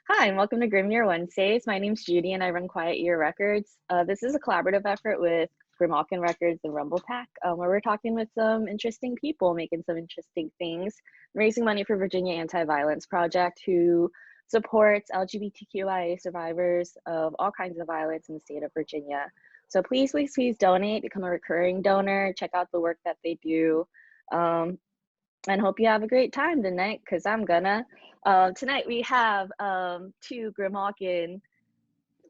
Hi, and welcome to Grim Year Wednesdays. My name's Judy, and I run Quiet Year Records. This is a collaborative effort with Grimalkin Records and rumblepak, where we're talking with some interesting people, making some interesting things, raising money for Virginia Anti-Violence Project, who supports LGBTQIA survivors of all kinds of violence in the state of Virginia. So please, please, please donate, become a recurring donor, check out the work that they do. And hope you have a great time tonight, because I'm gonna. Tonight we have two Grimalkin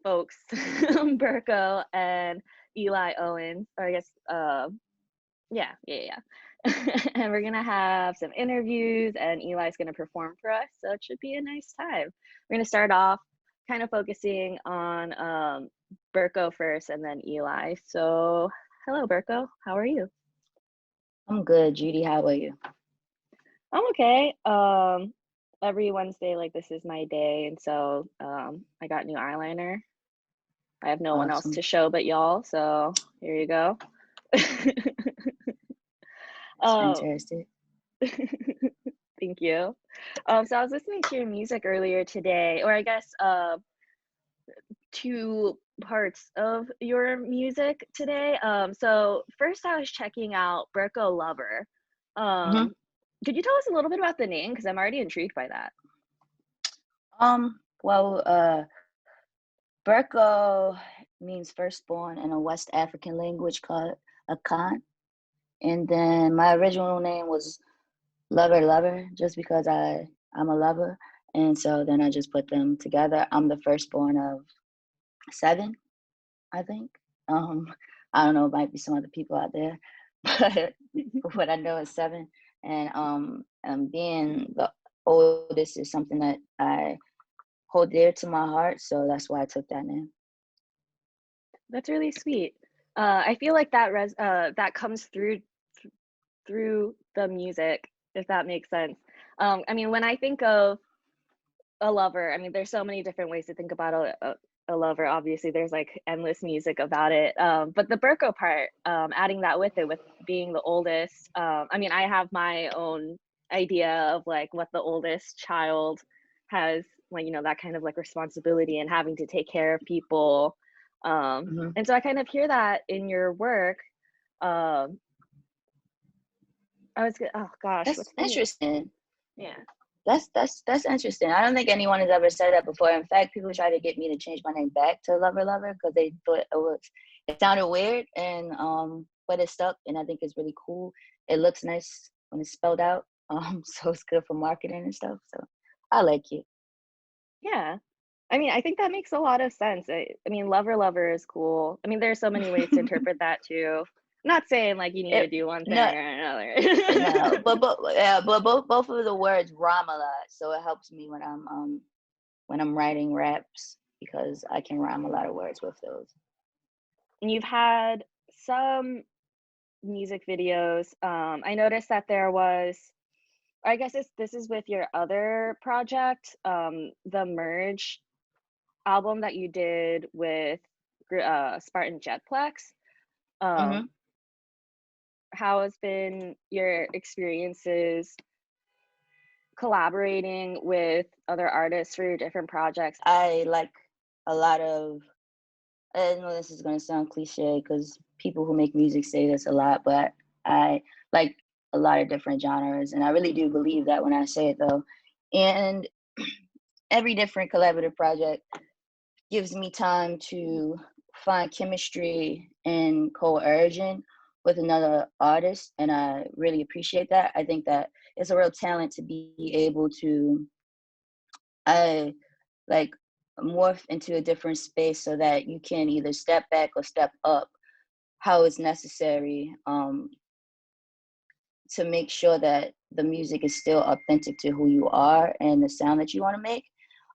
folks, Berko and Eli Owens, or I guess, yeah. And we're gonna have some interviews, and Eli's gonna perform for us, so it should be a nice time. We're gonna start off kind of focusing on Berko first, and then Eli. So, hello, Berko. How are you? I'm good, Judy. How are you? I'm okay. Every Wednesday, like this is my day, and so I got new eyeliner. I have no one else Awesome. to show but y'all, so here you go. That's um, fantastic. Thank you. So I was listening to your music earlier today, or I guess two parts of your music today. So first I was checking out Berko Lover. hmm Um, could you tell us a little bit about the name? Because I'm already intrigued by that. Well, Berko means firstborn in a West African language called Akan. And then my original name was Lover, just because I'm a lover. And so then I just put them together. I'm the firstborn of 7, I think. Um, I don't know, it might be some other people out there, but what I know is 7. And being the oldest is something that I hold dear to my heart, so that's why I took that name. That's really sweet. I feel like that comes through the music, if that makes sense. I mean, when I think of a lover, I mean, there's so many different ways to think about a lover. Obviously, there's like endless music about it. But the Berko part, adding that with it, with being the oldest. I mean, I have my own idea of like what the oldest child has, like, that kind of like responsibility and having to take care of people. hmm And so I kind of hear that in your work. Um, oh gosh, That's what's the name? interesting. Yeah. That's interesting. I don't think anyone has ever said that before. In fact, people try to get me to change my name back to Lover because they thought it sounded weird, and but it stuck, and I think it's really cool. It looks nice when it's spelled out. So it's good for marketing and stuff. So I like it. Yeah. I mean, I think that makes a lot of sense. I mean, lover is cool. I mean, there's so many ways to interpret that too. I'm not saying like you need to it do one no thing or no, another. but both of the words rhyme a lot, so it helps me when I'm writing raps because I can rhyme a lot of words with those. And you've had some music videos. I noticed that there was, I guess this is with your other project, the Merge album that you did with Spartan Jetplex. Um, hmm how has been your experiences collaborating with other artists for your different projects? I like a lot of. I know this is gonna sound cliche because people who make music say this a lot, but I like a lot of different genres, and I really do believe that when I say it though. And every different collaborative project gives me time to find chemistry and coercion with another artist, and I really appreciate that. I think that it's a real talent to be able to I like morph into a different space so that you can either step back or step up how it's necessary to make sure that the music is still authentic to who you are and the sound that you want to make.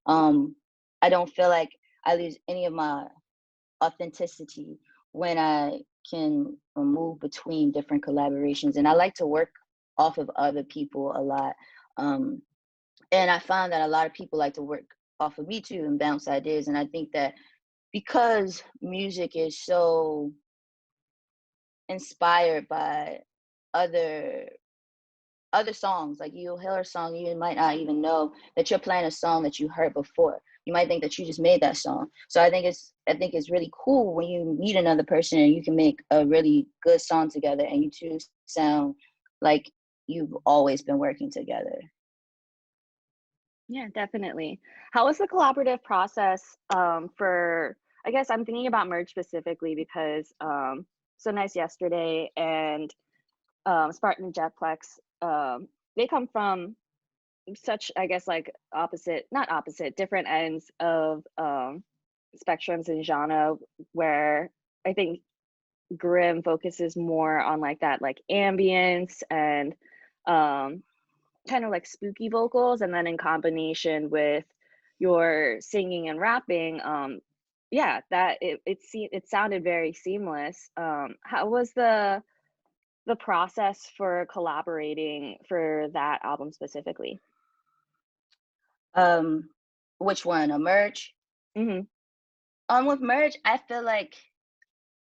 Um, I don't feel like I lose any of my authenticity when I can move between different collaborations. And I like to work off of other people a lot. Um, and I found that a lot of people like to work off of me too and bounce ideas. And I think that because music is so inspired by other other songs. Like you'll hear a song, you might not even know that you're playing a song that you heard before. You might think that you just made that song. So I think it's really cool when you meet another person and you can make a really good song together, and you two sound like you've always been working together. Yeah, definitely. How was the collaborative process for, I guess I'm thinking about Merge specifically because So Nice Yesterday and Spartan and Jetplex, they come from such, I guess, like opposite, not opposite, different ends of spectrums and genre, where I think Grim focuses more on like that, like ambience and um, kind of like spooky vocals, and then in combination with your singing and rapping, yeah, that it sounded very seamless. How was the process for collaborating for that album specifically? Um, which one? A Merge? Hmm. With Merge, I like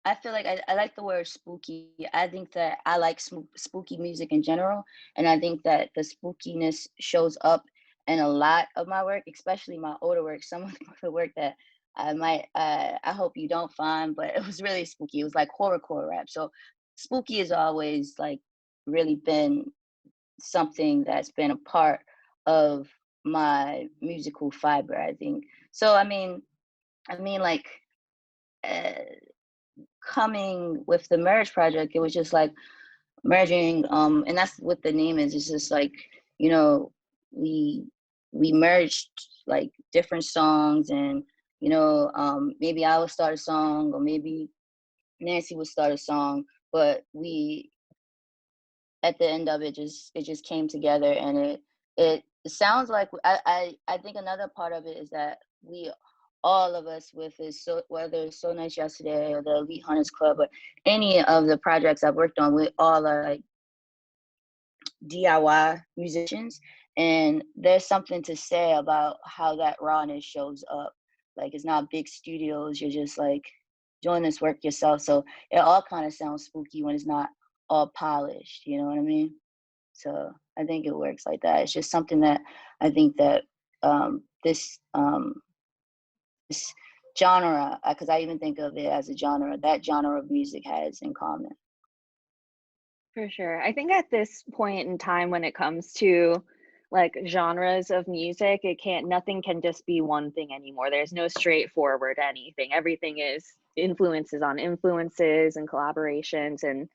the word spooky. I think that I like spooky music in general, and I think that the spookiness shows up in a lot of my work, especially my older work. Some of the work that I hope you don't find, but it was really spooky. It was like horrorcore rap. So spooky has always like really been something that's been a part of my musical fiber, I think. So like. Uh, Coming with the Merge project, it was just like merging, and that's what the name is. It's just like, you know, we we merged like different songs, and maybe I would start a song, or maybe Nancy would start a song, but we at the end of it just came together, and it sounds like I think another part of it is that we all of us with it, so whether it's So Nice Yesterday or the Elite Hunters Club or any of the projects I've worked on, we all are like DIY musicians, and there's something to say about how that rawness shows up. Like it's not big studios, you're just like doing this work yourself, so it all kind of sounds spooky when it's not all polished, you know what I mean? So I think it works like that. It's just something that I think that this genre, because I even think of it as a genre, that genre of music has in common. For sure. I think at this point in time, when it comes to like genres of music, nothing can just be one thing anymore. There's no straightforward anything. Everything is influences on influences and collaborations and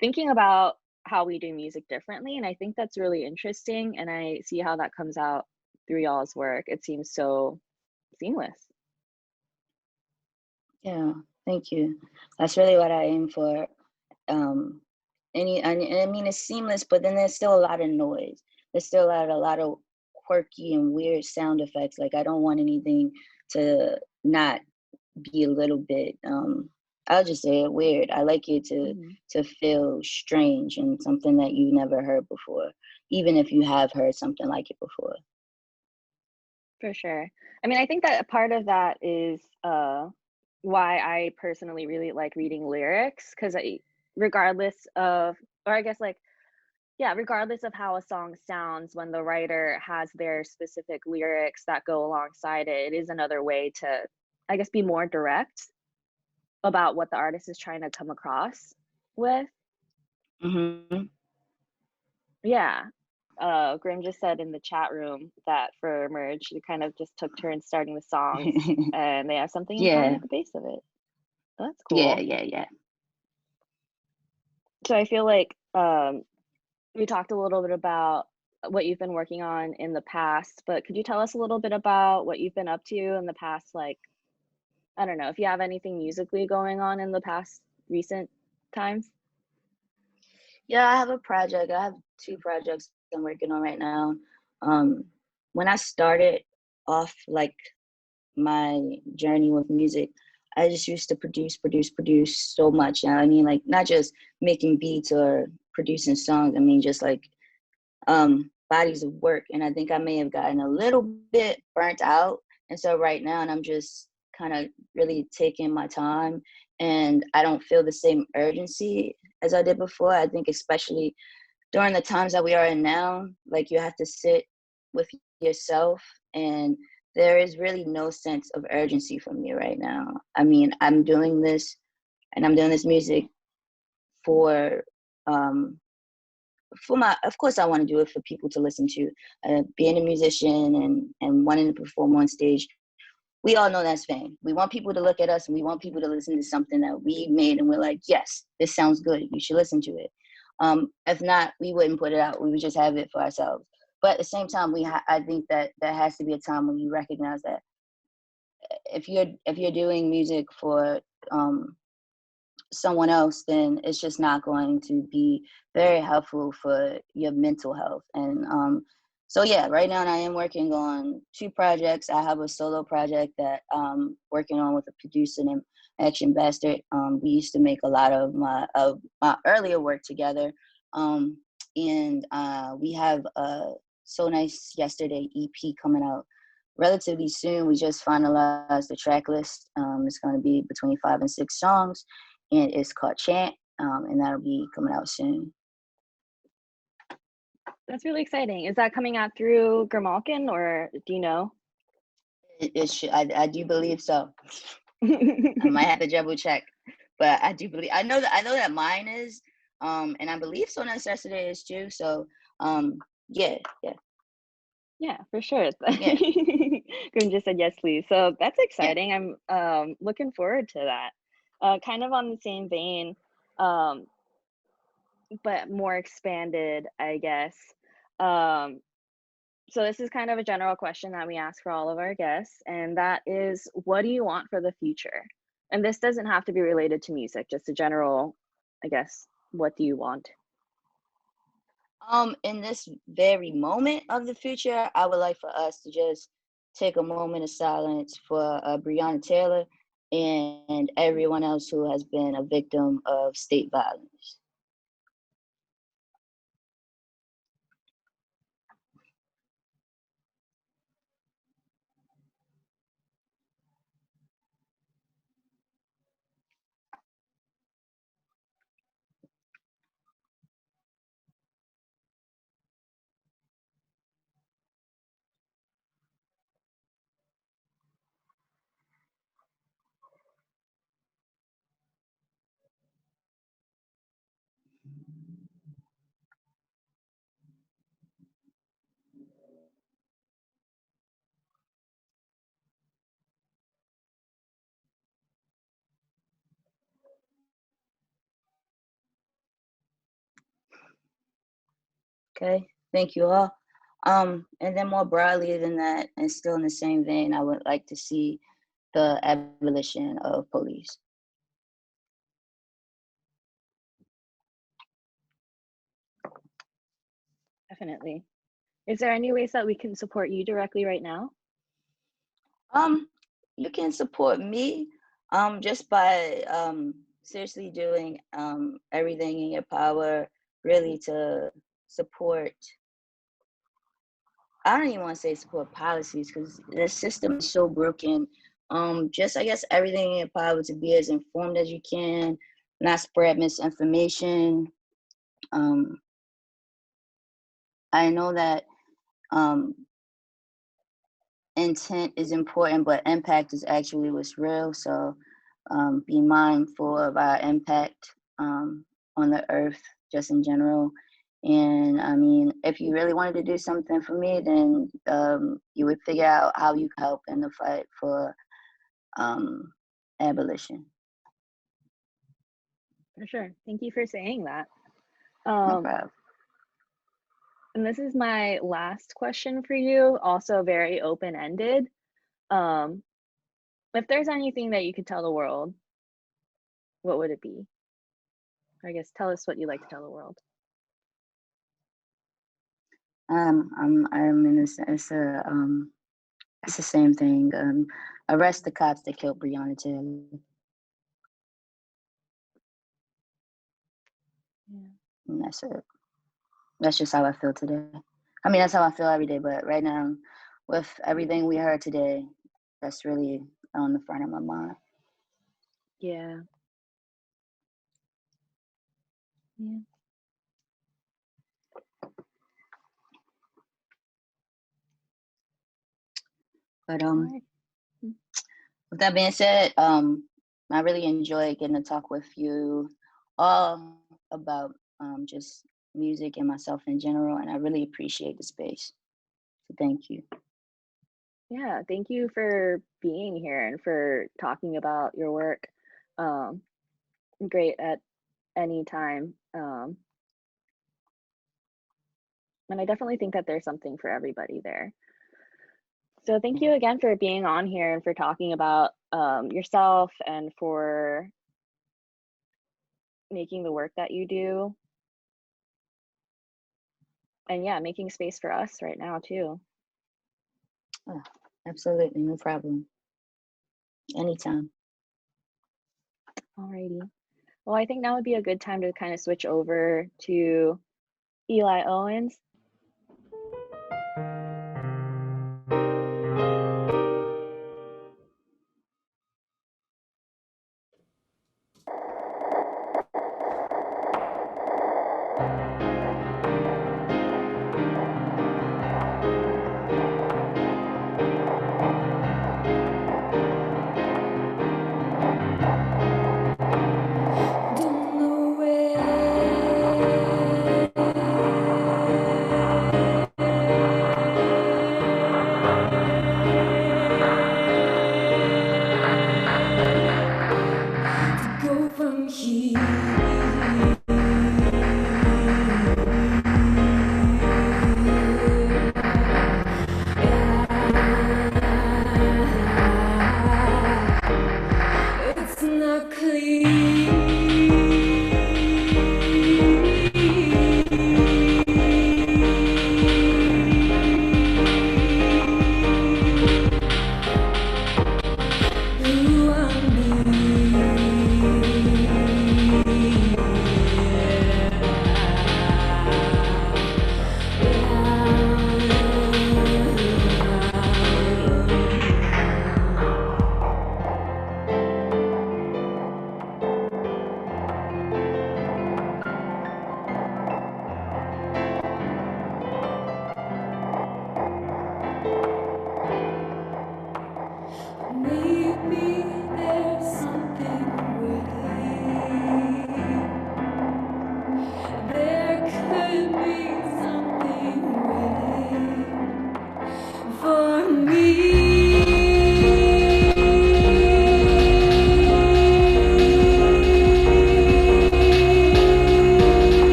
thinking about how we do music differently. And I think that's really interesting. And I see how that comes out through y'all's work. It seems so seamless. Yeah, thank you. That's really what I aim for. Um, and I mean, it's seamless, but then there's still a lot of noise. There's still a lot of quirky and weird sound effects. Like I don't want anything to not be a little bit. I'll just say it, weird. I like it Mhm. to feel strange and something that you never heard before, even if you have heard something like it before. For sure. I mean, I think that a part of that is why I personally really like reading lyrics, because regardless of, or I guess like, yeah, regardless of how a song sounds, when the writer has their specific lyrics that go alongside it, it is another way to, I guess, be more direct about what the artist is trying to come across with. Hmm. Yeah. Grim just said in the chat room that for Merge, they kind of just took turns starting the songs and they have something in common Yeah, at the base of it. That's yeah, cool. yeah, yeah. So I feel like we talked a little bit about what you've been working on in the past, but could you tell us a little bit about what you've been up to in the past, like, I don't know, if you have anything musically going on in the past recent times? Yeah, I have a project. I have two projects I'm working on right now. Um, when I started off like my journey with music, I just used to produce so much. And I mean, like not just making beats or producing songs. I mean, just like bodies of work. And I think I may have gotten a little bit burnt out. And so right now, and I'm just kind of really taking my time, and I don't feel the same urgency as I did before. I think especially during the times that we are in now, like you have to sit with yourself, and there is really no sense of urgency for me right now. I mean, I'm doing this music for my, of course I want to do it for people to listen to. Being a musician and wanting to perform on stage, we all know that's fame. We want people to look at us and we want people to listen to something that we made and we're like, yes, this sounds good, you should listen to it. If not, we wouldn't put it out, we would just have it for ourselves. But at the same time, I think that there has to be a time when you recognize that if you're doing music for someone else, then it's just not going to be very helpful for your mental health. And so yeah, right now I am working on 2 projects. I have a solo project that I'm working on with a producer named Action Bastard. We used to make a lot of my earlier work together. And we have a So Nice Yesterday EP coming out relatively soon. We just finalized the track list. It's going to be between 5 and 6 songs, and it's called Chant, and that'll be coming out soon. That's really exciting. Is that coming out through Grimalkin, or do you know? It should, I do believe so. I might have to double check, but I do believe, I know that mine is, and I believe So Nice Yesterday is too. So yeah. Yeah, for sure. Yeah. Grim just said yes, please. So that's Yeah. exciting. I'm looking forward to that. Kind of on the same vein, but more expanded, I guess. Um, so this is kind of a general question that we ask for all of our guests, and that is, what do you want for the future? And this doesn't have to be related to music, just a general, I guess, what do you want? In this very moment of the future, I would like for us to just take a moment of silence for Breonna Taylor and everyone else who has been a victim of state violence. Okay, thank you all. And then more broadly than that, and still in the same vein, I would like to see the abolition of police. Definitely. Is there any ways that we can support you directly right now? You can support me just by seriously doing everything in your power, really, to support. I don't even want to say support policies because the system is so broken. Just, I guess, everything in your power to be as informed as you can, not spread misinformation. I know that intent is important, but impact is actually what's real. So be mindful of our impact on the earth, just in general. And I mean, if you really wanted to do something for me, then you would figure out how you can help in the fight for abolition. For sure. Thank you for saying that. No Um, problem. and this is my last question for you, also very open-ended. Um, if there's anything that you could tell the world, what would it be? I guess tell us what you like to tell the world. I'm in this. It's the same thing. Arrest the cops that killed Breonna Taylor. Yeah. And that's it. That's just how I feel today. I mean, that's how I feel every day. But right now, with everything we heard today, that's really on the front of my mind. Yeah. Yeah. But Alright. with that being said, I really enjoyed getting to talk with you all about just music and myself in general, and I really appreciate the space. So thank you. Yeah, thank you for being here and for talking about your work. Um, Great at any time. And I definitely think that there's something for everybody there. So thank you again for being on here and for talking about yourself and for making the work that you do. And yeah, making space for us right now too. Oh, absolutely, no problem. Anytime. Alrighty. Well, I think now would be a good time to kind of switch over to Eli Owens.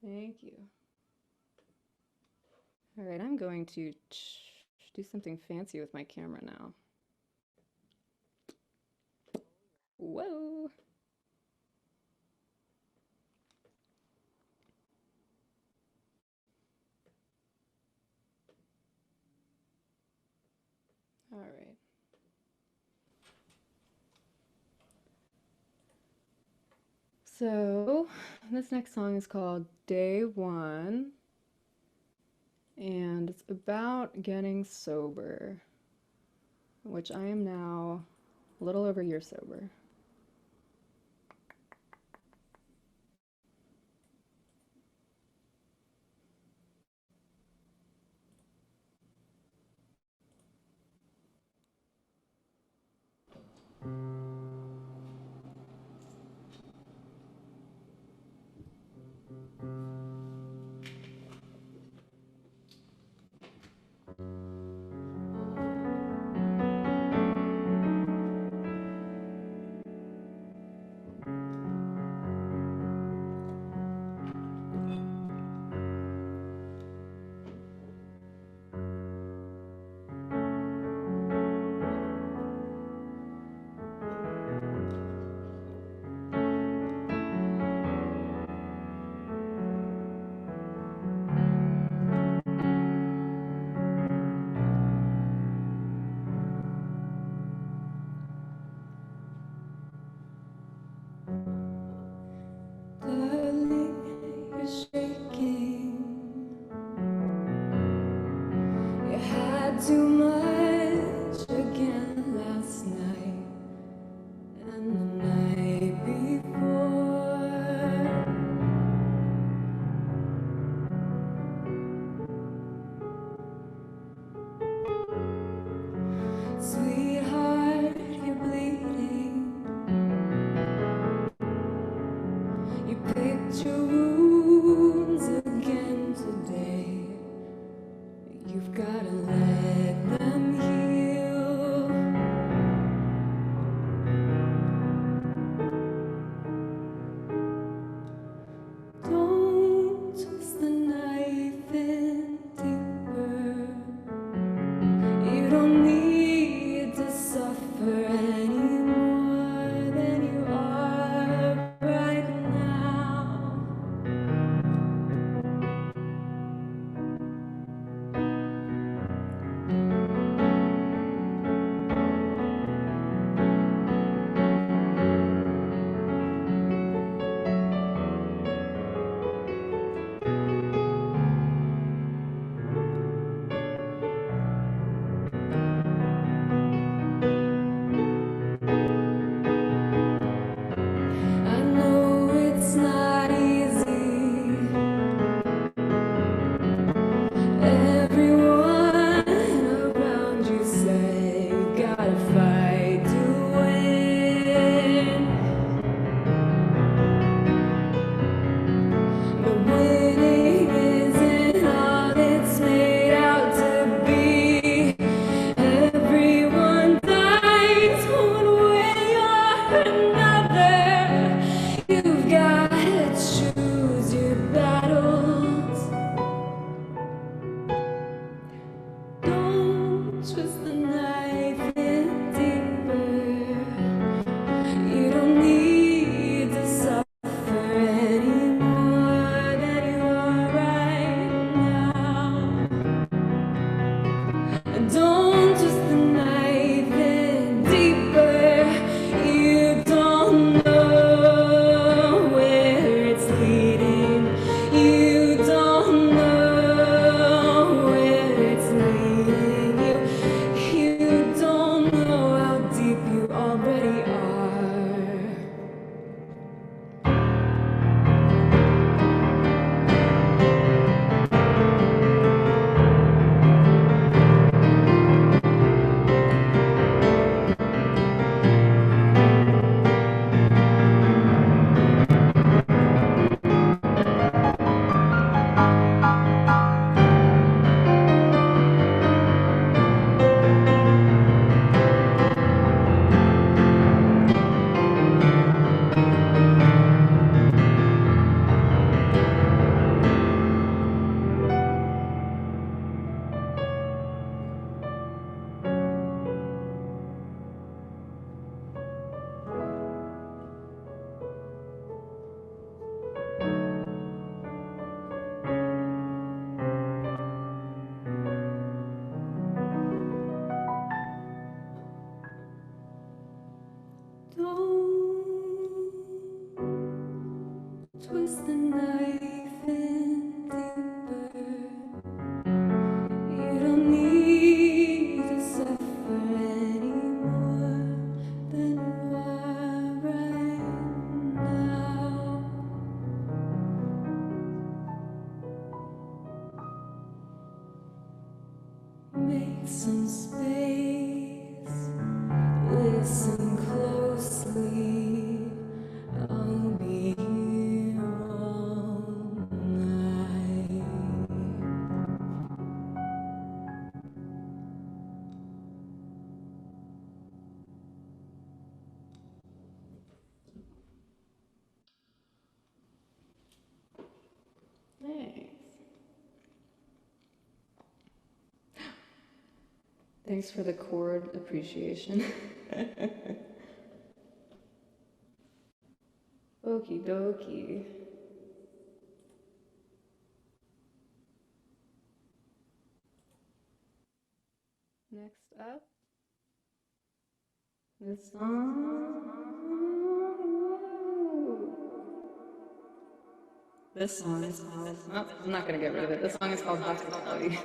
Thank you. All right, I'm going to do something fancy with my camera now. Whoa. All right. So, this next song is called Day One, and it's about getting sober, which I am now a little over a year sober. Twist the knife in deeper. You don't need to suffer anymore than you are right now. Make some space, listen closely. I'll be here all night. Thanks. Thanks for the chord appreciation. Okie dokie. Next up, this song. This song is called. Oh, I'm not gonna get rid of it. This song is called Hospitality.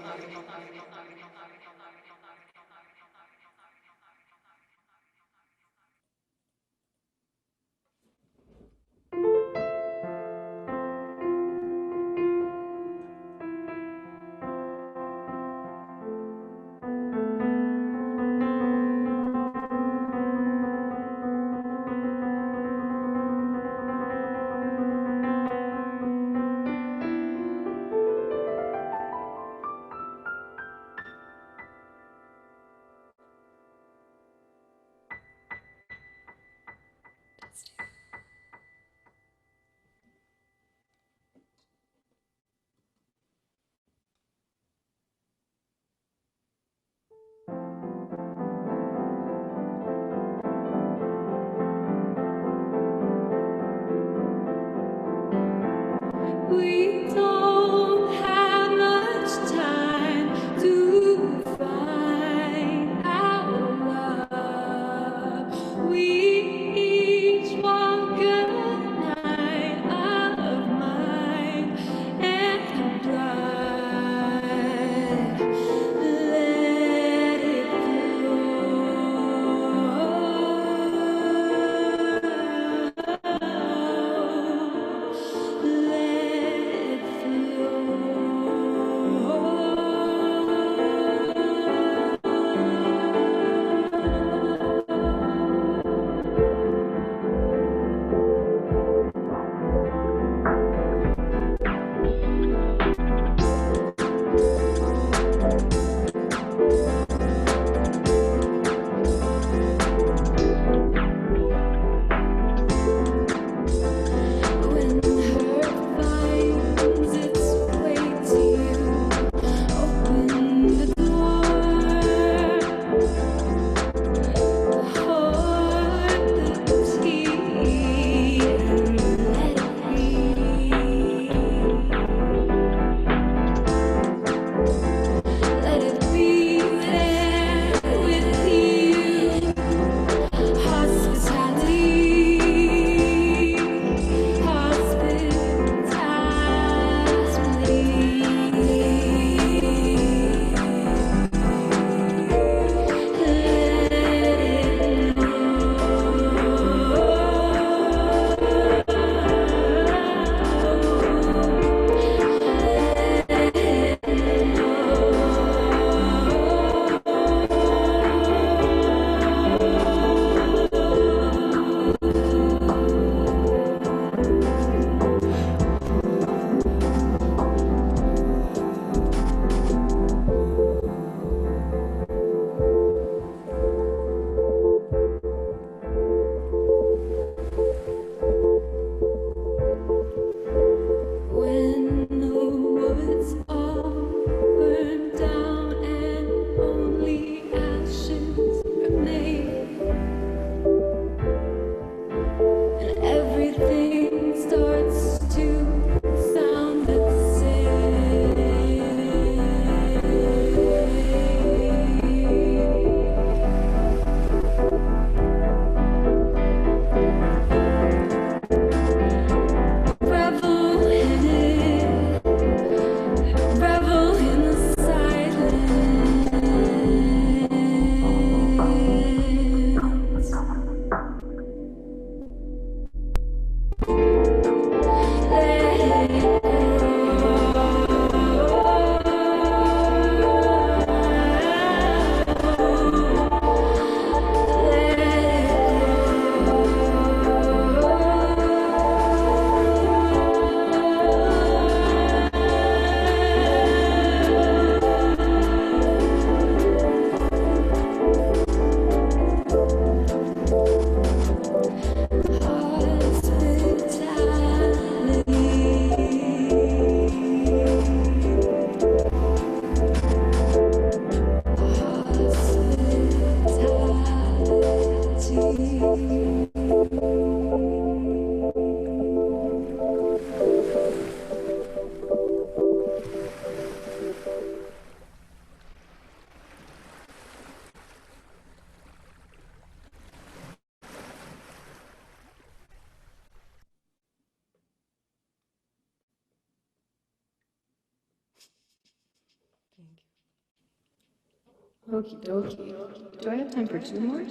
Okie dokie. Do I have time for two more?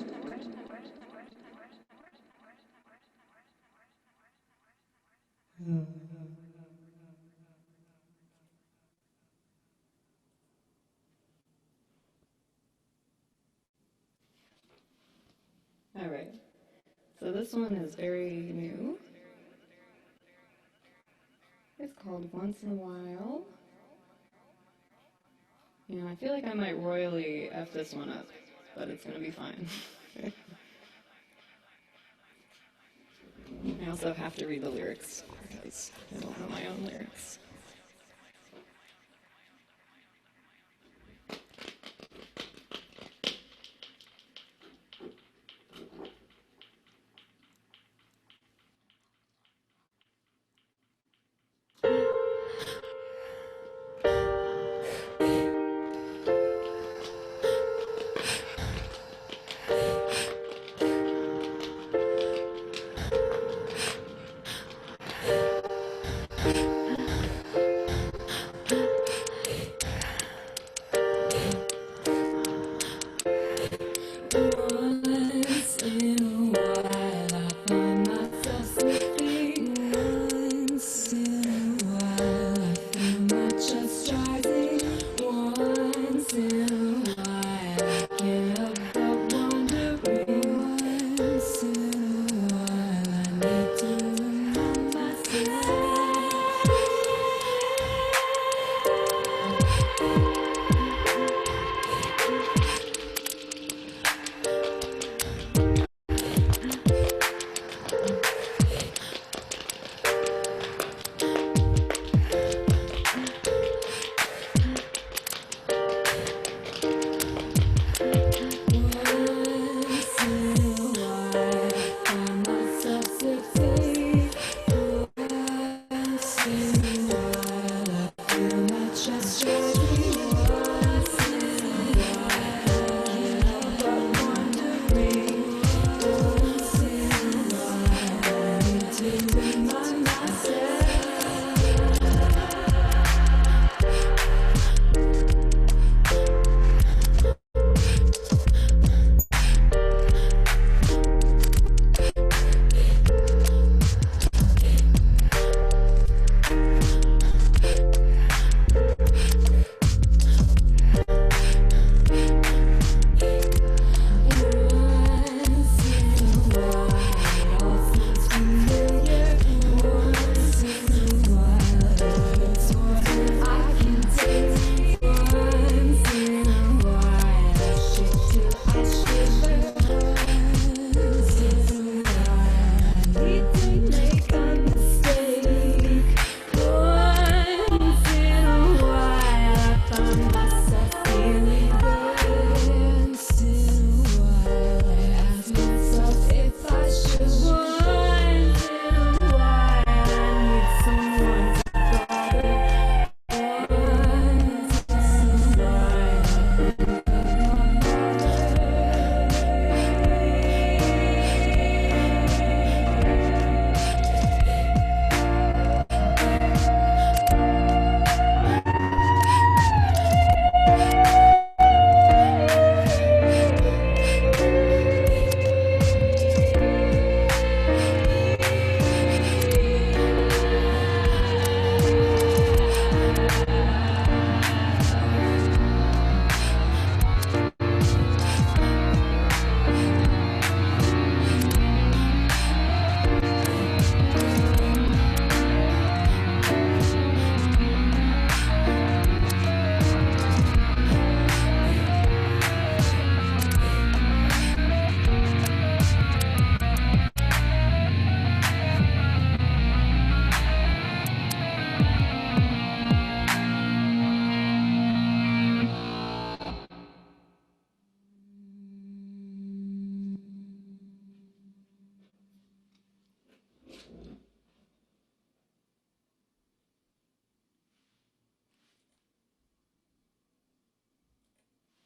All right. So this one is very new. It's called Once in a While. You know, I feel like I might royally F this one up, but it's gonna be fine. I also have to read the lyrics because I don't know my own lyrics.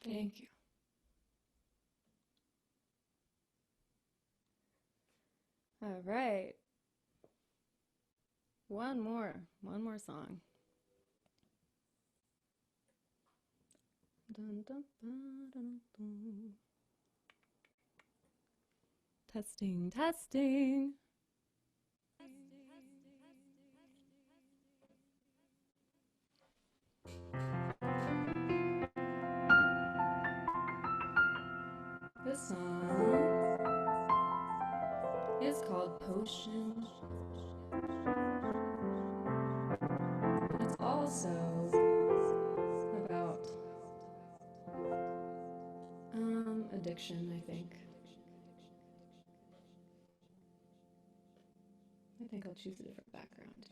Thank you. All right. One more song. dun, dun, dun, dun, dun. Testing, testing. This song is called Potion. And it's also about addiction, I think. I think I'll choose a different background too.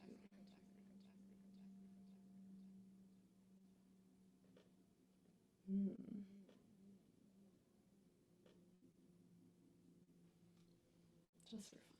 Just for fun.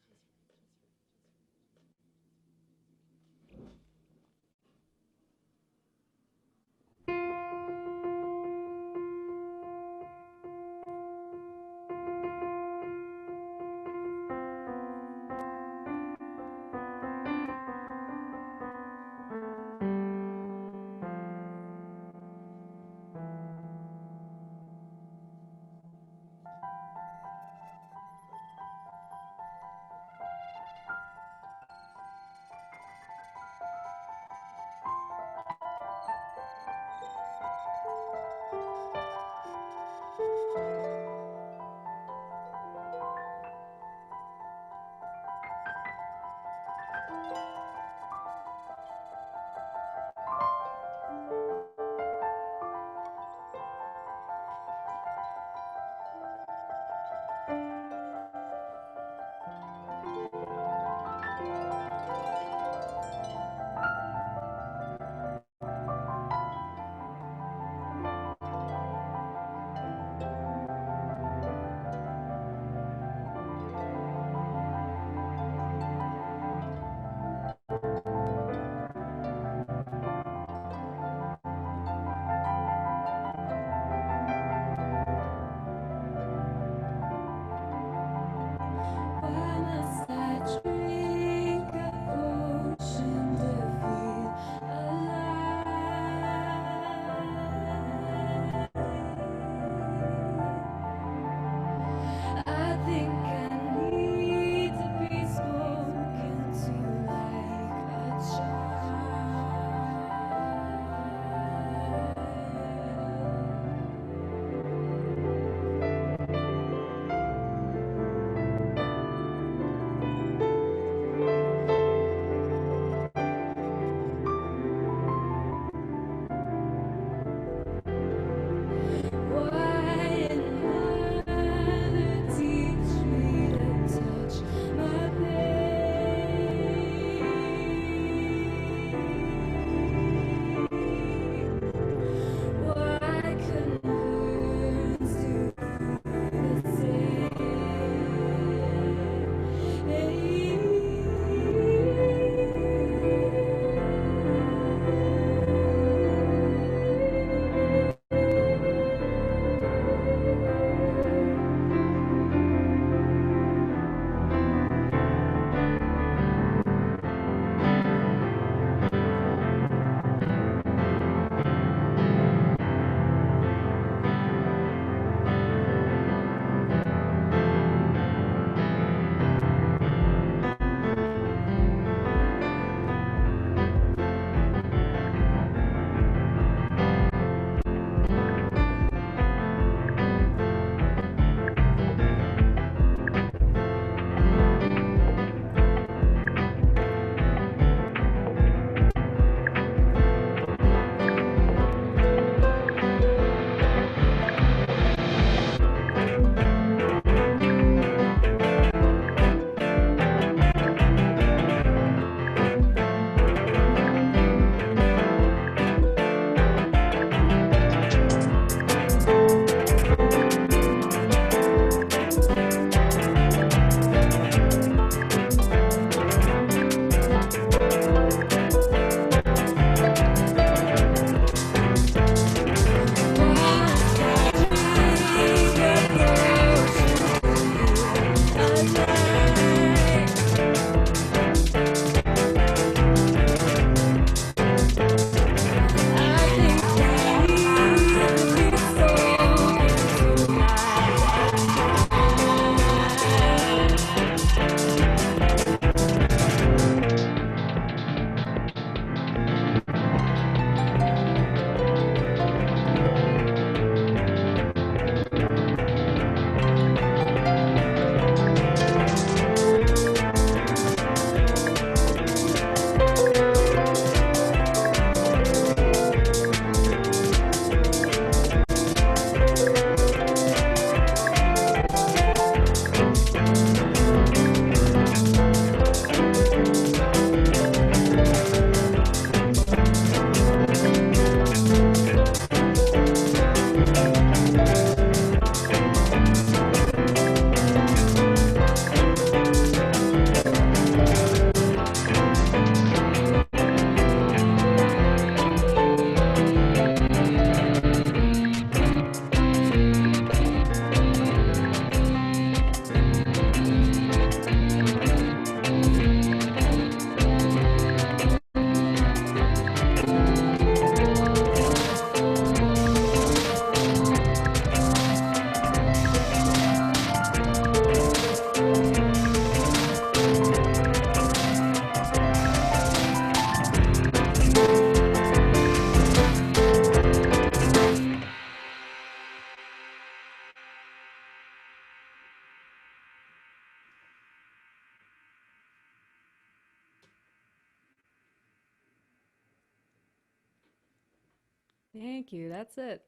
Thank you. That's it.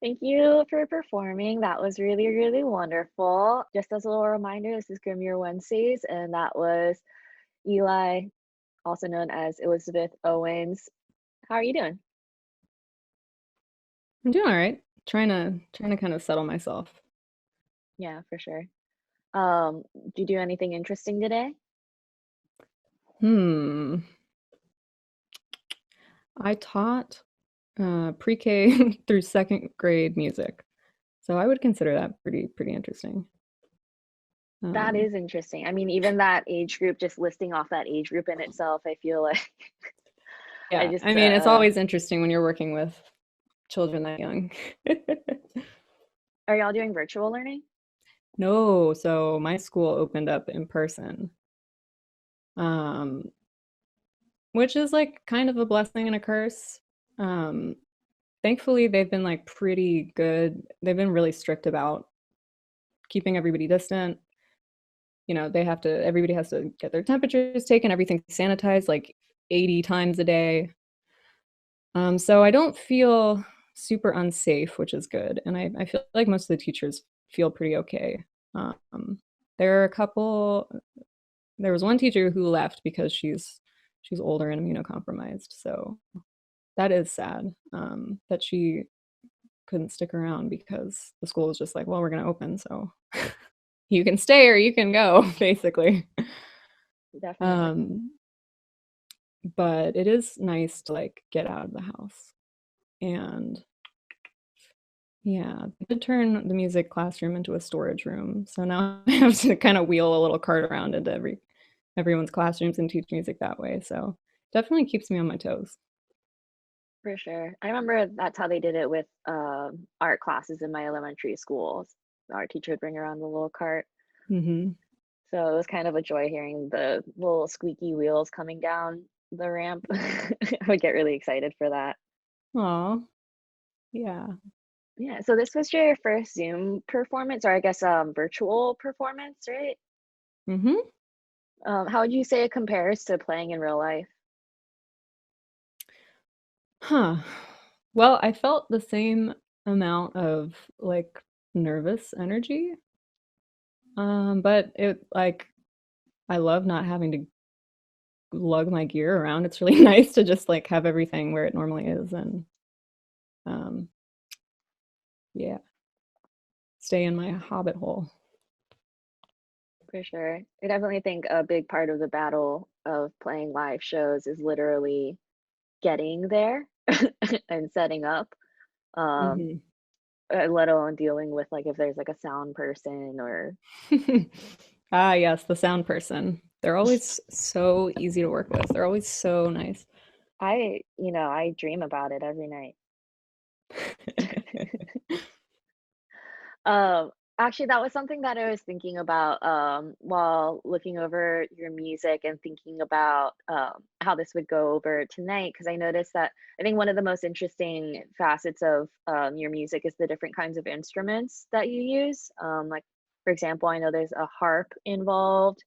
Thank you for performing. That was really, really wonderful. Just as a little reminder, this is Grimalkin Wednesdays, and that was Eli, also known as Elizabeth Owens. How are you doing? I'm doing all right. Trying to kind of settle myself. Yeah, for sure. Do you do anything interesting today? I taught pre-K through second grade music, so I would consider that pretty interesting. That is interesting. I mean, even that age group, just listing off that age group in itself, I feel like Yeah, I mean, it's always interesting when you're working with children that young. Are y'all doing virtual learning? No, so my school opened up in person, which is like kind of a blessing and a curse. Thankfully, they've been like pretty good. They've been really strict about keeping everybody distant. You know, everybody has to get their temperatures taken, everything sanitized like 80 times a day. So I don't feel super unsafe, which is good. And I feel like most of the teachers feel pretty okay. There are a couple, there was one teacher who left because she's older and immunocompromised. So that is sad, that she couldn't stick around because the school was just like, well, we're going to open. So you can stay or you can go, basically. Definitely. But it is nice to like get out of the house. And yeah, I did turn the music classroom into a storage room. So now I have to kind of wheel a little cart around into everyone's classrooms and teach music that way. So definitely keeps me on my toes. For sure. I remember that's how they did it with art classes in my elementary schools. The art teacher would bring around the little cart. Mm-hmm. So it was kind of a joy hearing the little squeaky wheels coming down the ramp. I would get really excited for that. Aw, yeah. Yeah, so this was your first Zoom performance, or I guess virtual performance, right? Mm-hmm. How would you say it compares to playing in real life? Huh. Well, I felt the same amount of like nervous energy. But it like I love not having to lug my gear around. It's really nice to just like have everything where it normally is and um yeah, stay in my hobbit hole. For sure. I definitely think a big part of the battle of playing live shows is literally getting there and setting up. Um, Mhm. let alone dealing with like if there's like a sound person or Ah, yes, the sound person. They're always so easy to work with. They're always so nice. I dream about it every night. Um, Actually, that was something that I was thinking about while looking over your music and thinking about how this would go over tonight. Because I noticed that I think one of the most interesting facets of your music is the different kinds of instruments that you use. Like, for example, I know there's a harp involved.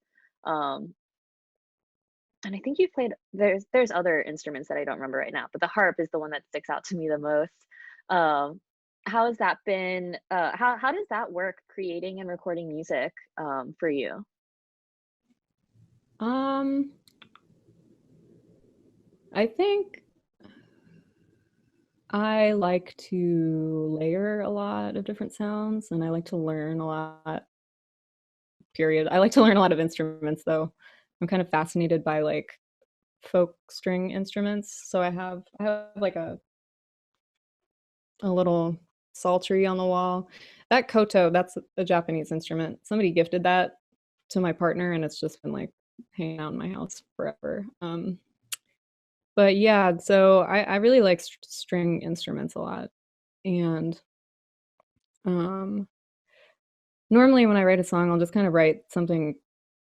Um, and I think you played there's other instruments that I don't remember right now, but the harp is the one that sticks out to me the most. Um, how has that been? How does that work creating and recording music for you? Um, I think I like to layer a lot of different sounds and I like to learn a lot, period. I like to learn a lot of instruments though. I'm kind of fascinated by like folk string instruments. So I have like a little psaltery on the wall. That koto, that's a Japanese instrument. Somebody gifted that to my partner and it's just been like hanging out in my house forever. But yeah, so I really like string instruments a lot. And um, normally when I write a song, I'll just kind of write something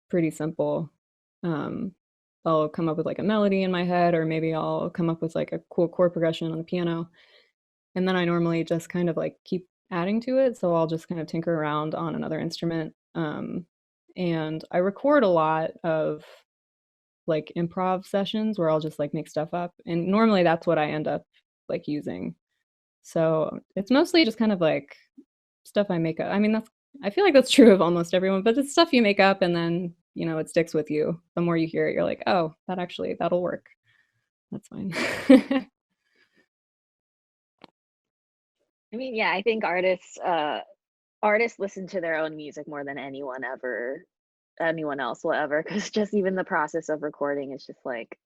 pretty simple. Um, I'll come up with like a melody in my head, or maybe I'll come up with like a cool chord progression on the piano. And then I normally just kind of like keep adding to it. So I'll just kind of tinker around on another instrument. And I record a lot of like improv sessions where I'll just like make stuff up. And normally that's what I end up like using. So it's mostly just kind of like stuff I make up. I mean, I feel like that's true of almost everyone, but it's stuff you make up and then, you know, it sticks with you. The more you hear it, you're like, oh, that'll work. That's fine. I mean, yeah, I think artists listen to their own music more than anyone else will ever, because just even the process of recording is just like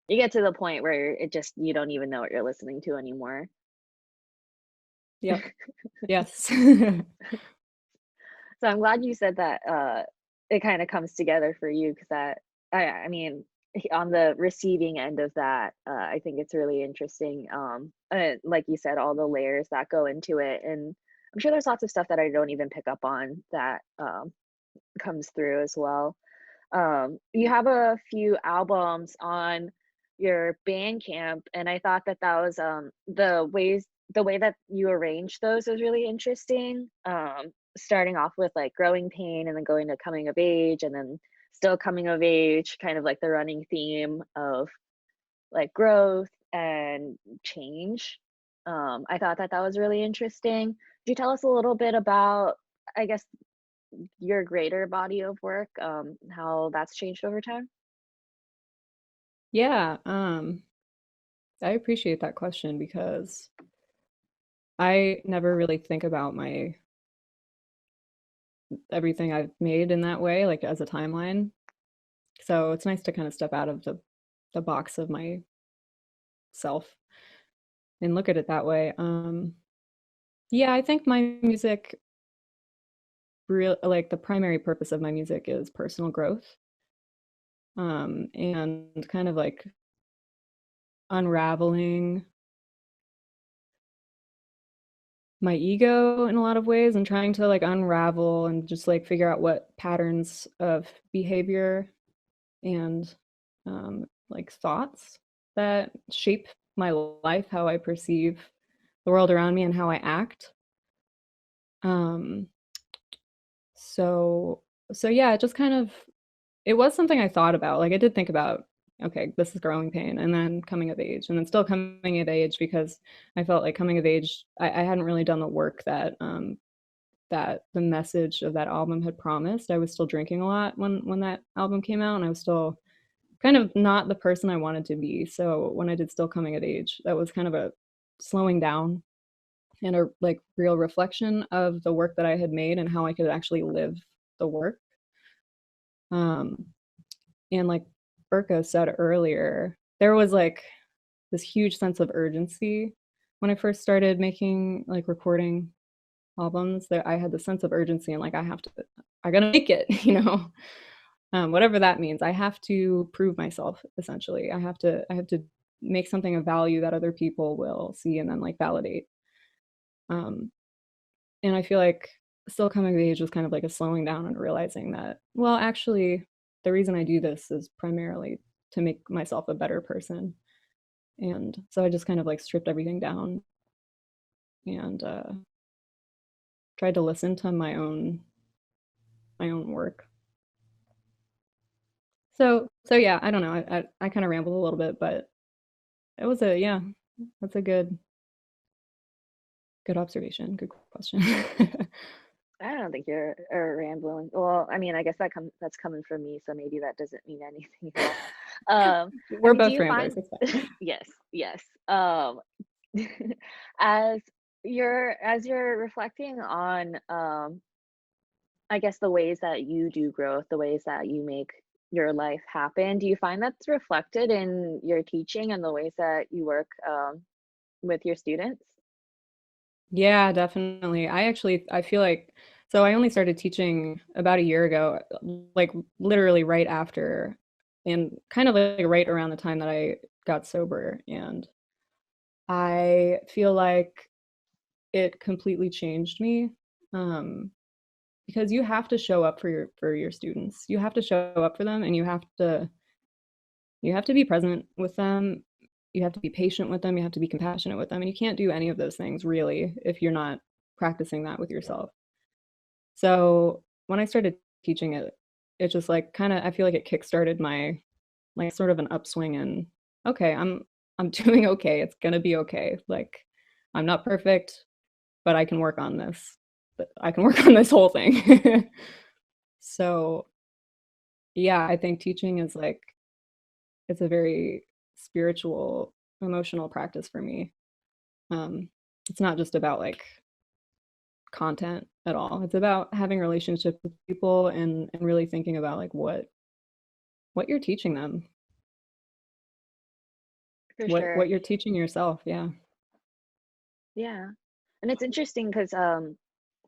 you get to the point where you don't even know what you're listening to anymore. Yep. Yes. So I'm glad you said that it kind of comes together for you, because I mean, on the receiving end of that, I think it's really interesting. Like you said, all the layers that go into it, and I'm sure there's lots of stuff that I don't even pick up on that comes through as well. You have a few albums on your Bandcamp, and I thought that was the way that you arranged those was really interesting. Starting off with like growing pain, and then going to coming of age, and then still coming of age, kind of like the running theme of like growth and change. I thought that was really interesting. Could you tell us a little bit about, I guess, your greater body of work, how that's changed over time? Yeah, I appreciate that question because I never really think about everything I've made in that way, like as a timeline. So it's nice to kind of step out of the box of myself and look at it that way. Yeah, I think my music like the primary purpose of my music is personal growth. And kind of like unraveling my ego in a lot of ways and trying to like unravel and just like figure out what patterns of behavior and like thoughts that shape my life, how I perceive the world around me and how I act. Um, so so yeah, it just kind of it was something I thought about. Like I did think about, okay, this is growing pain, and then coming of age, and then still coming of age because I felt like coming of age, I hadn't really done the work that the message of that album had promised. I was still drinking a lot when that album came out, and I was still kind of not the person I wanted to be. So when I did Still Coming of Age, that was kind of a slowing down and a like real reflection of the work that I had made and how I could actually live the work. Um, and like Berko said earlier, there was like this huge sense of urgency when I first started making like recording albums. That I had the sense of urgency and like I gotta make it, you know. Whatever that means. I have to prove myself essentially. I have to make something of value that other people will see and then like validate. Um, and I feel like Still Coming of Age was kind of like a slowing down and realizing that, well, actually, the reason I do this is primarily to make myself a better person. And so I just kind of like stripped everything down and tried to listen to my own work. So yeah, I don't know. I kind of rambled a little bit, but it was yeah, that's a good observation. Good question. I don't think you're rambling. Well, I mean, I guess that's coming from me, so maybe that doesn't mean anything at all. I We're mean, do both you ramblers. find It's fine. yes, yes. As you're reflecting on I guess the ways that you do growth, the ways that you make your life happen, do you find that's reflected in your teaching and the ways that you work with your students? Yeah, definitely. I feel like so I only started teaching about a year ago, like literally right after and kind of like right around the time that I got sober. And I feel like it completely changed me. Um, because you have to show up for your students. You have to show up for them and you have to be present with them. You have to be patient with them. You have to be compassionate with them. And you can't do any of those things really if you're not practicing that with yourself. So when I started teaching it, it just like kind of, I feel like it kickstarted my like sort of an upswing in, okay, I'm doing okay. It's gonna be okay. Like, I'm not perfect, but I can work on this. But I can work on this whole thing. So, yeah, I think teaching is like it's a very spiritual, emotional practice for me. It's not just about like content at all. It's about having relationships with people and really thinking about like what you're teaching them, For what sure. you're teaching yourself. Yeah. Yeah. And it's interesting because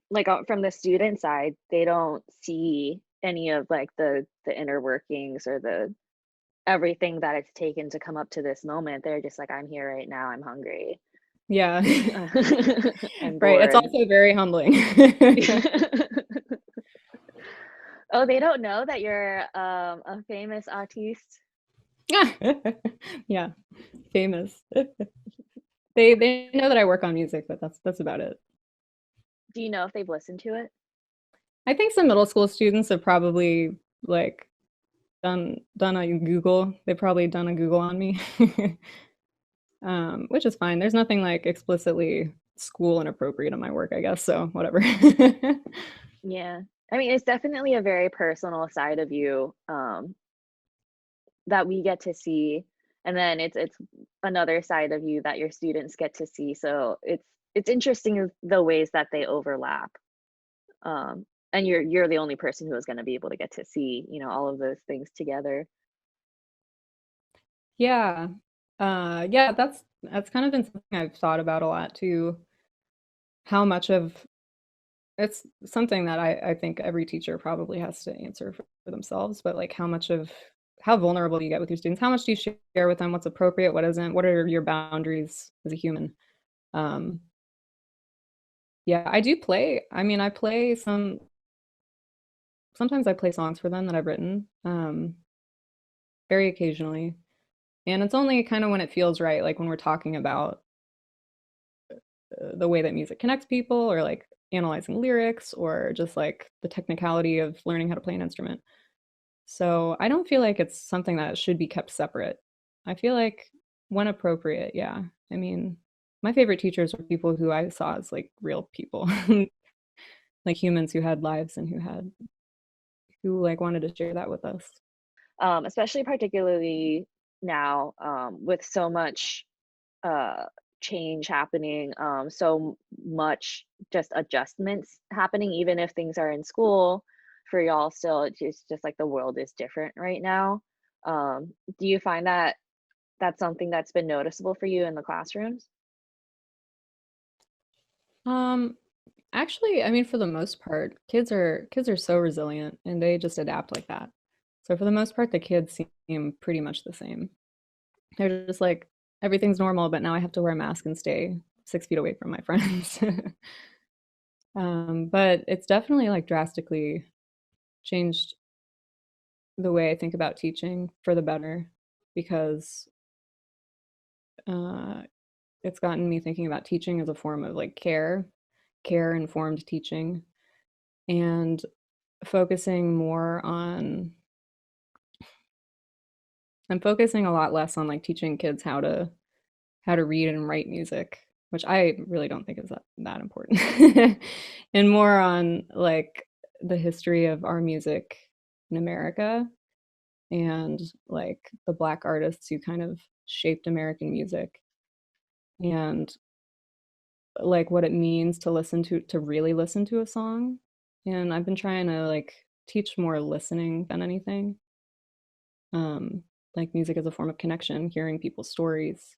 like from the student side, they don't see any of like the inner workings or the everything that it's taken to come up to this moment. They're just like, I'm here right now, I'm hungry. Yeah. I'm Right. It's bored. also very humbling. Oh, they don't know that you're a famous artiste. Yeah. Famous. They know that I work on music, but that's about it. Do you know if they've listened to it? I think some middle school students have probably like done a Google. They've probably done a Google on me. Which is fine. There's nothing like explicitly school inappropriate in my work, I guess. So whatever. Yeah. I mean, it's definitely a very personal side of you that we get to see, and then it's another side of you that your students get to see. So it's interesting the ways that they overlap. And you're the only person who is going to be able to get to see, all of those things together. Yeah. Yeah, that's kind of been something I've thought about a lot too. How much of it's something that I think every teacher probably has to answer for themselves, but like how vulnerable do you get with your students? How much do you share with them? What's appropriate? What isn't? What are your boundaries as a human? Um, yeah, I do play. I mean, sometimes I play songs for them that I've written, very occasionally. And it's only kind of when it feels right, like when we're talking about the way that music connects people or like analyzing lyrics or just like the technicality of learning how to play an instrument. So I don't feel like it's something that should be kept separate. I feel like when appropriate, yeah. I mean, my favorite teachers were people who I saw as like real people, like humans who had lives and who like wanted to share that with us. Especially particularly now, with so much uh, change happening, so much just adjustments happening, even if things are in school for y'all still, it's just like the world is different right now. Do you find that that's something that's been noticeable for you in the classrooms? Um, Actually, I mean, for the most part, kids are so resilient and they just adapt like that. So for the most part, the kids seem pretty much the same. They're just like everything's normal, but now I have to wear a mask and stay 6 feet away from my friends. But it's definitely like drastically changed the way I think about teaching for the better because uh, it's gotten me thinking about teaching as a form of like care informed teaching, and focusing more on I'm focusing a lot less on like teaching kids how to read and write music, which I really don't think is that important. And more on like the history of our music in America and like the Black artists who kind of shaped American music and like what it means to really listen to a song. And I've been trying to like teach more listening than anything. Um, like music as a form of connection, hearing people's stories,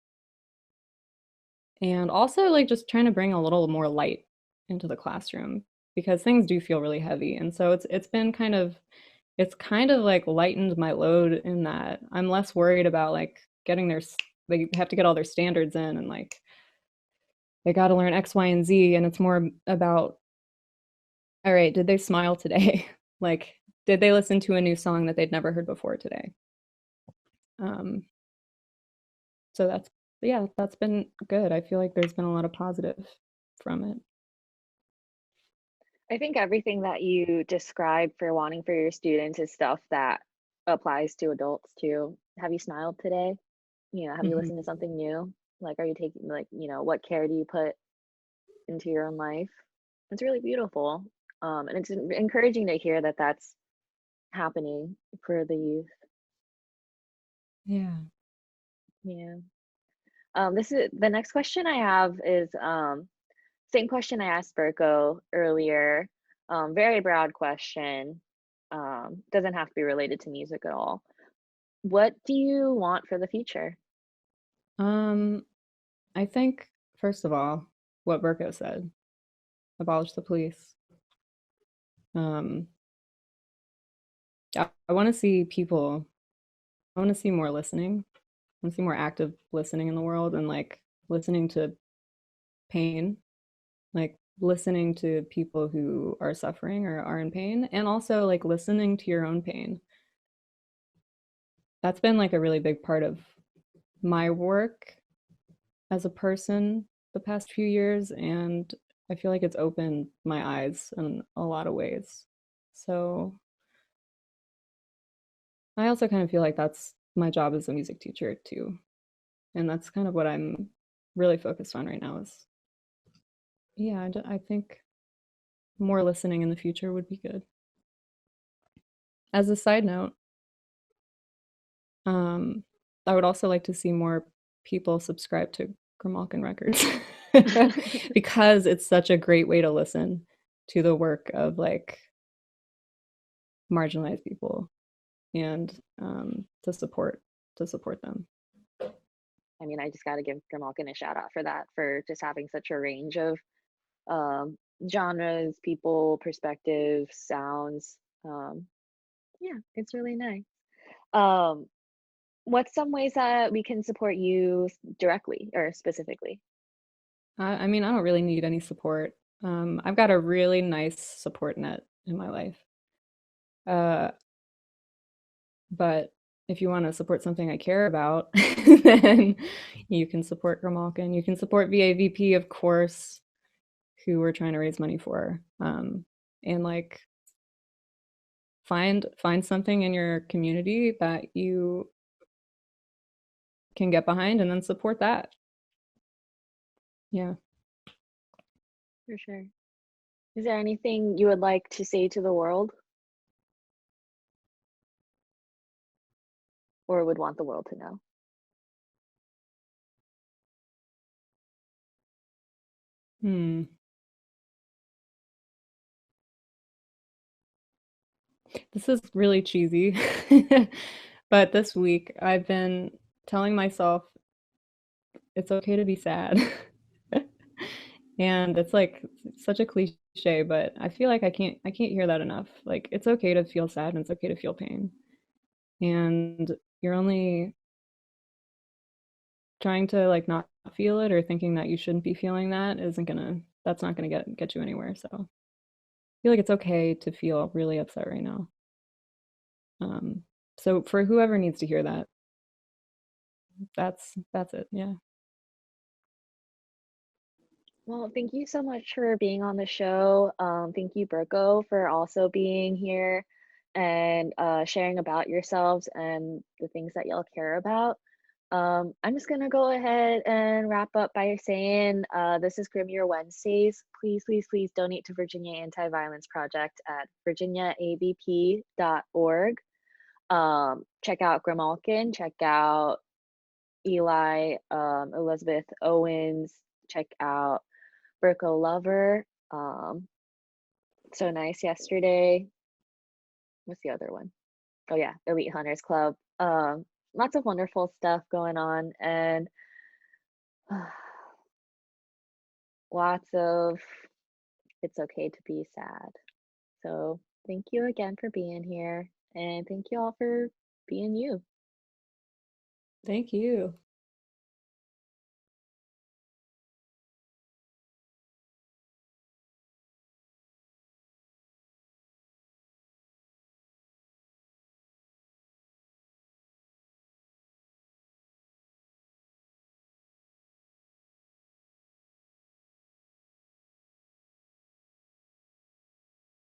and also like just trying to bring a little more light into the classroom because things do feel really heavy. And so it's kind of like lightened my load in that I'm less worried about like they have to get all their standards in and like they got to learn X, Y, and Z. And it's more about, all right, did they smile today? Like, did they listen to a new song that they'd never heard before today? Um, so yeah, that's been good. I feel like there's been a lot of positive from it. I think everything that you described for wanting for your students is stuff that applies to adults too. Have you smiled today? Have you listened to something new? Like, are you taking, like, what care do you put into your own life? It's really beautiful. And it's encouraging to hear that that's happening for the youth. Yeah. Yeah. This is the next question I have is same question I asked Berko earlier. Very broad question. Doesn't have to be related to music at all. What do you want for the future? I think, first of all, what Berko said, abolish the police. I want to see people, I want to see more listening. I want to see more active listening in the world, and like listening to pain, like listening to people who are suffering or are in pain, and also like listening to your own pain. That's been like a really big part of my work as a person the past few years, and I feel like it's opened my eyes in a lot of ways. So I also kind of feel like that's my job as a music teacher too. And that's kind of what I'm really focused on right now is, yeah, I think more listening in the future would be good. As a side note, I would also like to see more people subscribe to Grimalkin Records because it's such a great way to listen to the work of like marginalized people and to support them. I mean, I just got to give Grimalkin a shout out for that, for just having such a range of um, genres, people, perspectives, sounds. Yeah, it's really nice. Um, what's some ways that we can support you directly or specifically? I mean, I don't really need any support. I've got a really nice support net in my life. But if you want to support something I care about, then you can support Grimalkin. You can support VAVP, of course, who we're trying to raise money for. And like find something in your community that you can get behind and then support that. Yeah. For sure. Is there anything you would like to say to the world or would want the world to know? This is really cheesy, but this week I've been telling myself it's okay to be sad. And it's like such a cliche, but I feel like I can't hear that enough. Like it's okay to feel sad and it's okay to feel pain. And you're only trying to like not feel it or thinking that you shouldn't be feeling that that's not gonna get you anywhere. So I feel like it's okay to feel really upset right now. So for whoever needs to hear that, that's it. Yeah. Well, thank you so much for being on the show. Thank you, Berko, for also being here and sharing about yourselves and the things that y'all care about. I'm just gonna go ahead and wrap up by saying this is Grim Year Wednesdays. Please, please, please donate to Virginia Anti-Violence Project at virginiaavp.org. Check out Grimalkin, check out Eli, Elizabeth Owens, check out Berko Lover. So Nice yesterday. What's the other one? Oh yeah, Elite Hunters Club. Lots of wonderful stuff going on, and lots of it's okay to be sad. So thank you again for being here, and thank you all for being you. Thank you.